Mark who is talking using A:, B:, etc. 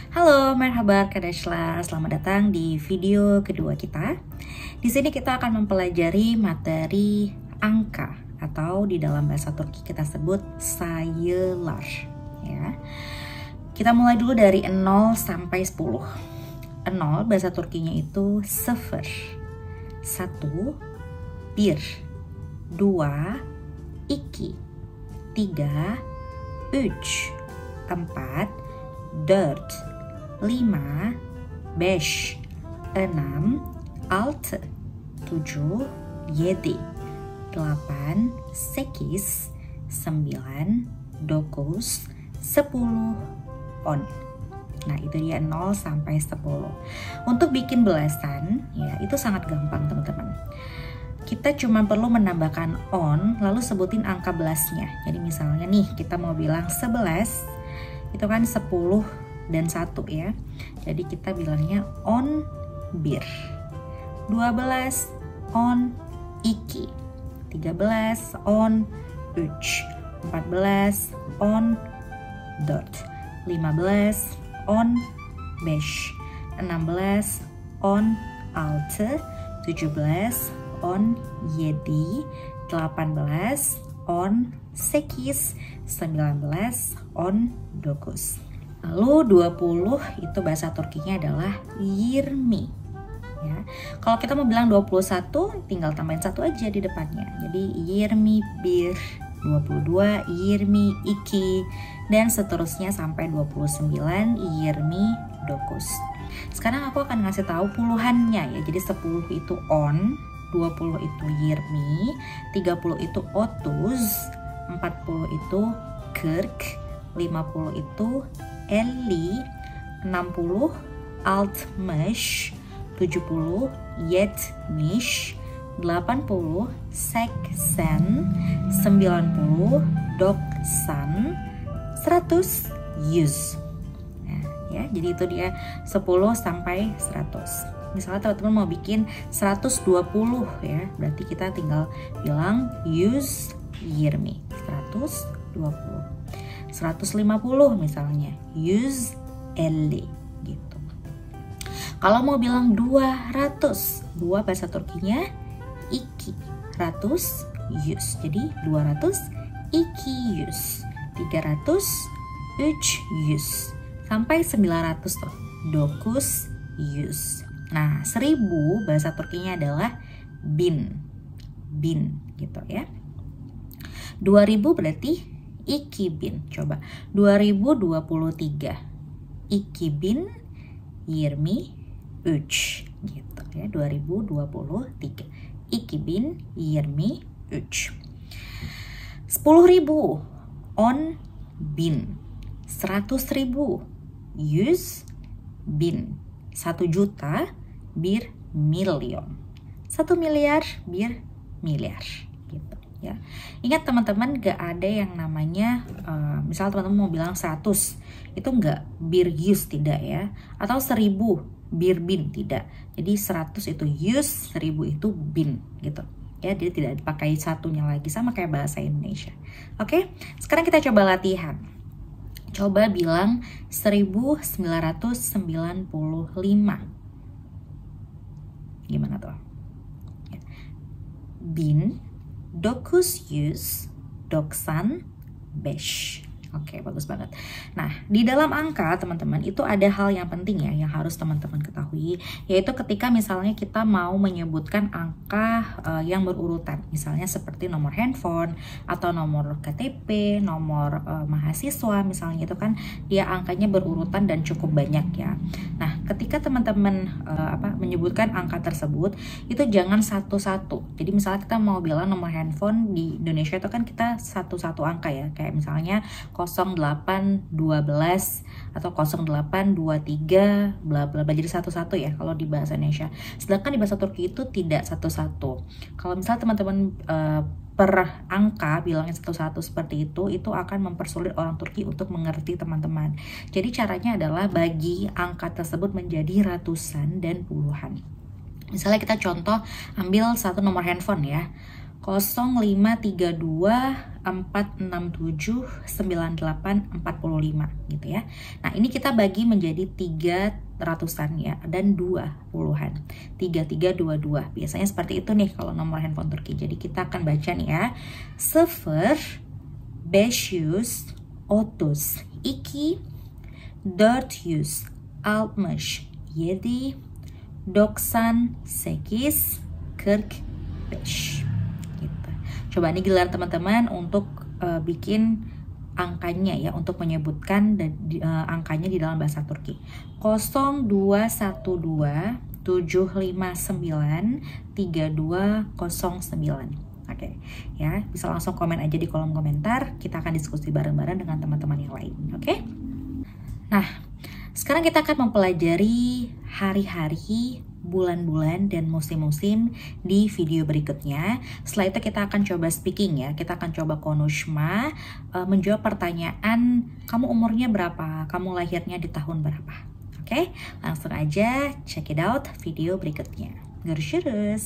A: Halo, merhaba arkadaşlar. Selamat datang di video kedua kita. Di sini kita akan mempelajari materi angka atau di dalam bahasa Turki kita sebut sayılar, ya. Kita mulai dulu dari 0 sampai 10. 0 bahasa Turkinya itu 0, 1, 1, 2, 2, 3, 3, 4, 4, 5, 5, 6, 6, 7, 7, 8, 8, 9, 10, 10, on. Nah, itu dia 0 sampai 10. Untuk bikin belasan, ya itu sangat gampang teman-teman. Kita cuma perlu menambahkan on, lalu sebutin angka belasnya. Jadi misalnya nih, kita mau bilang 11, itu kan 10 dan 1 ya. Jadi kita bilangnya on bir. 12 on 2, 13 on 3, 14 on 4, 15 on 5, 16 on 6, 17 on 7, 18 on 8, 19 on 9. Lalu 20 itu bahasa Turkinya adalah 20. Ya. Kalau kita mau bilang 21, tinggal tambahin 1 aja di depannya. Jadi 21, 22, 22, dan seterusnya sampai 29, 29. Sekarang aku akan ngasih tahu puluhannya ya. Jadi 10 itu on, 20 itu 20, 30 itu 30, 40 itu 40, 50 itu 50, 60 60, 70 70, 80 80, 90 90, 100 100. Nah, ya, jadi itu dia 10 sampai 100. Misalnya teman-teman mau bikin 120 ya, berarti kita tinggal bilang 120. 120. 150 misalnya 150 gitu. Kalau mau bilang 200, 2 bahasa Turkinya 2, 100 100. Jadi 200 200, 300 300, sampai 900 tuh 900. Nah, 1000 bahasa Turkinya adalah bin. Bin gitu ya. 2000 berarti 2000. Coba 2023. 2023 gitu ya. 2023. 2023. 10.000 on bin. 100.000 100 bin. 1 juta bir milyon. 1 miliar bir miliar gitu ya. Ingat teman-teman, gak ada yang namanya misal teman-teman mau bilang 100 itu enggak bir yus, tidak ya, atau 1000 bir bin, tidak. Jadi 100 itu yus, 1000 itu bin gitu ya. Dia tidak dipakai satunya lagi, sama kayak bahasa Indonesia. Oke, sekarang kita coba latihan. Coba bilang 1995. Gimana tuh? Bin 995. Oke, bagus banget. Nah, di dalam angka teman-teman itu ada hal yang penting ya yang harus teman-teman ketahui, yaitu ketika misalnya kita mau menyebutkan angka yang berurutan, misalnya seperti nomor handphone atau nomor KTP, nomor mahasiswa misalnya, itu kan dia angkanya berurutan dan cukup banyak ya. Nah, ketika teman-teman menyebutkan angka tersebut itu jangan satu-satu. Jadi misalnya kita mau bilang nomor handphone di Indonesia itu kan kita satu-satu angka ya, kayak misalnya 0812 atau 0823 bla bla bla, jadi satu-satu ya kalau di bahasa Indonesia. Sedangkan di bahasa Turki itu tidak satu-satu. Kalau misalnya teman-teman per angka bilangnya satu-satu seperti itu akan mempersulit orang Turki untuk mengerti teman-teman. Jadi caranya adalah bagi angka tersebut menjadi ratusan dan puluhan. Misalnya kita contoh ambil satu nomor handphone ya. 0532 467 98 45 gitu ya. Nah, ini kita bagi menjadi 300-an ya dan 20-an. 3322. Biasanya seperti itu nih kalau nomor handphone Turki. Jadi kita akan baca nih ya. 0532 467 67 98 45 gitu. Coba nih giliran teman-teman untuk bikin angkanya ya, untuk menyebutkan angkanya di dalam bahasa Turki. 0212 759 3209. Oke, ya bisa langsung komen aja di kolom komentar. Kita akan diskusi bareng-bareng dengan teman-teman yang lain. Oke. Nah, sekarang kita akan mempelajari hari-hari, bulan-bulan, dan musim-musim di video berikutnya. Setelah itu kita akan coba speaking ya. Kita akan coba konuşma, menjawab pertanyaan, kamu umurnya berapa? Kamu lahirnya di tahun berapa? Oke, langsung aja check it out video berikutnya. Görüşürüz.